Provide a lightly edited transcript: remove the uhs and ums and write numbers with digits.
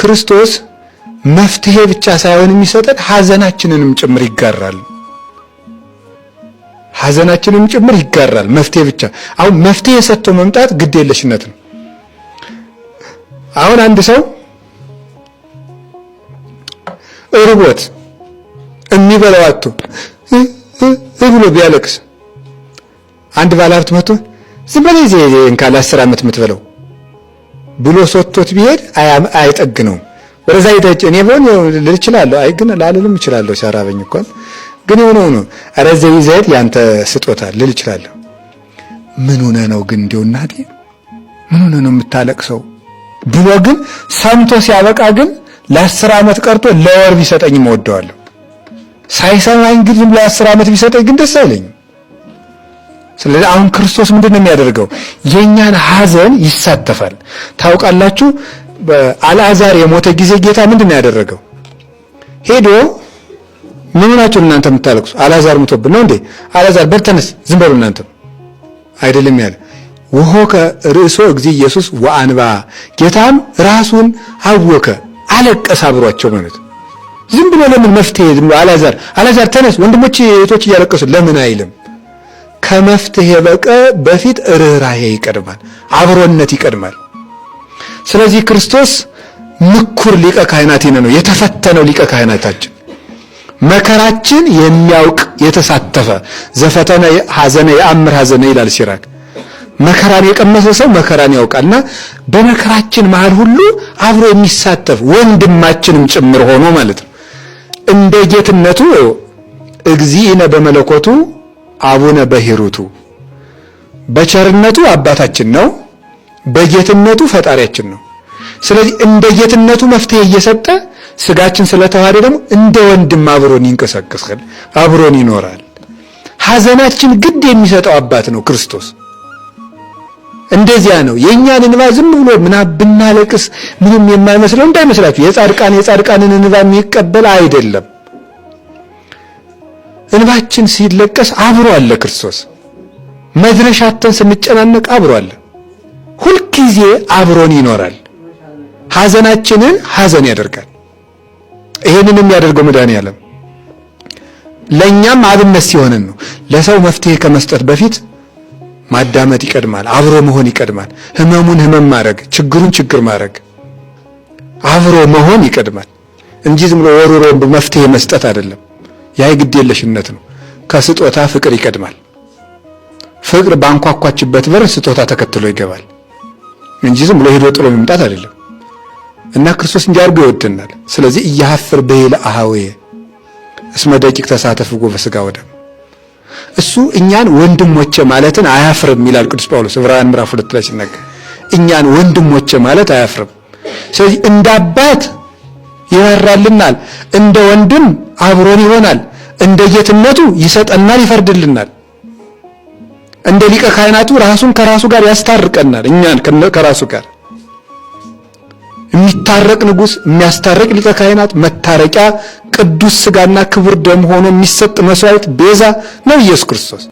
ክርስቶስ መፍትሄ ብቻ ሳይሆን የሚሰጠን ሐዘናችንንም ጭምር ይጋራል። ሐዘናችንንም ጭምር ይጋራል። መፍትሄ ብቻ አሁን መፍትሄ ሰጥቶ መምጣት ግድ የለሽነት ነው። አሁን አንድ ሰው እርቦት የሚበላው አጥቶ ብሎ ቢያለቅስ አንድ ባለሀብት መጥቶ ዝም በል ይሄን ካለ 10 ዓመት የምትበለው ብሎ ሰጥቶት ቢሄድ አይጠግነውም። ወደዛ ይተጭ እኔ ብሆን ልል እችላለሁ። አይ ግን ላልልም እችላለሁ ሲያራበኝ እንኳን ግን ነው ኧረ ዘይ ዘይት ያንተ ስጦታ ልል እችላለሁ። ምን ሆነ ነው ግን እንደው እናቴ ምን ሆነ ነው የምታለቅሰው ብሎ ግን ሰምቶ ሲያበቃ ግን ለ10 ዓመት ቀርቶ ለወር ቢሰጠኝ እወደዋለሁ። ሳይሰማኝ ግን ዝም ለ10 ዓመት ቢሰጠኝ ግን ደስ አይለኝም። ስለዚህ አሁን ክርስቶስ ምንድነው የሚያደርገው? የኛን ሐዘን ይሳተፋል። ታውቃላችሁ በአልዓዛር የሞተ ጊዜ ጌታ ምንድነው ያደረገው? ሄዶ ምን ሆናችሁ እናንተ የምታለቅሱ? አልዓዛር ሞቶብን ነው እንዴ? አልዓዛር በል ተነስ ዝም በሉ እናንተ አይደለም ያለ ወሆከ ርእሶ እግዚእ ኢየሱስ ወአንባ ጌታም ራሱን አወከ አለቀሰ አብሯቸው ማለት ዝም ብሎ ለምን መፍትሄ ዝም ብሎ አልዓዛር ተነስ ወንድሞች እህቶች እያለቀሱ ለምን አይልም? ከመፍትሄ በፊት ርህራሄ ይቀድማል፣ አብሮነት ይቀድማል። ስለዚህ ክርስቶስ ምኩር ሊቀ ካህናቲነ ነው፣ የተፈተነው ሊቀ ካህናታችን መከራችን የሚያውቅ የተሳተፈ ዘፈተነ ሐዘነ የአምር ሐዘነ ይላል ሲራክ። መከራን የቀመሰ ሰው መከራን ያውቃልና በመከራችን መሃል ሁሉ አብሮ የሚሳተፍ ወንድማችንም ጭምር ሆኖ ማለት ነው። እንደ ጌትነቱ እግዚእነ በመለኮቱ አቡነ በሂሩቱ በቸርነቱ አባታችን ነው፣ በጌትነቱ ፈጣሪያችን ነው። ስለዚህ እንደ ጌትነቱ መፍትሄ እየሰጠ ስጋችን ስለተዋሃደ ደግሞ እንደ ወንድም አብሮን ይንቀሳቀሳል፣ አብሮን ይኖራል። ሐዘናችን ግድ የሚሰጠው አባት ነው ክርስቶስ። እንደዚያ ነው። የኛን እንባ ዝም ብሎ ብናለቅስ ምንም የማይመስለው እንዳይመስላችሁ። የጻድቃንን እንባ የሚቀበል አይደለም። እንባችን ሲለቀስ አብሮ አለ ክርስቶስ። መድረሻተን ስንጨናነቅ አብሮ አለ። ሁልጊዜ አብሮን ይኖራል። ሐዘናችንን ሐዘን ያደርጋል። ይሄንን የሚያደርገው መድኃኒዓለም ለኛም አብነት ሲሆንን ነው። ለሰው መፍትሄ ከመስጠት በፊት ማዳመጥ ይቀድማል፣ አብሮ መሆን ይቀድማል። ህመሙን ህመም ማድረግ፣ ችግሩን ችግር ማድረግ፣ አብሮ መሆን ይቀድማል እንጂ ዝም ብሎ ወሮሮ መፍትሄ መስጠት አይደለም። ያ ግድ የለሽነት ነው። ከስጦታ ፍቅር ይቀድማል። ፍቅር ባንኳኳችበት በር ስጦታ ተከትሎ ይገባል እንጂ ዝም ብሎ ሄዶ ጥሎ መምጣት አይደለም። እና ክርስቶስ እንዲያርገ ይወደናል። ስለዚህ እያሐፍር በይለ አሃዌ እስመ ደቂቅ ተሳተፍጎ በሥጋ ወደም እሱ እኛን ወንድሞቼ ማለትን አያፍርም ይላል ቅዱስ ጳውሎስ ዕብራውያን ምዕራፍ 2 ላይ ሲናገር እኛን ወንድሞቼ ማለት አያፍርም። ስለዚህ እንደ አባት ይራራልናል፣ እንደ ወንድም አብሮን ይሆናል፣ እንደ ጌትነቱ ይሰጠናል፣ ይፈርድልናል። እንደ ሊቀ ካህናቱ ራሱን ከራሱ ጋር ያስታርቀናል። እኛን ከራሱ ጋር የሚታረቅ ንጉሥ፣ የሚያስታርቅ ሊቀ ካህናት፣ መታረቂያ ቅዱስ ሥጋና ክቡር ደም ሆኖ የሚሰጥ መስዋዕት ቤዛ ነው ኢየሱስ ክርስቶስ።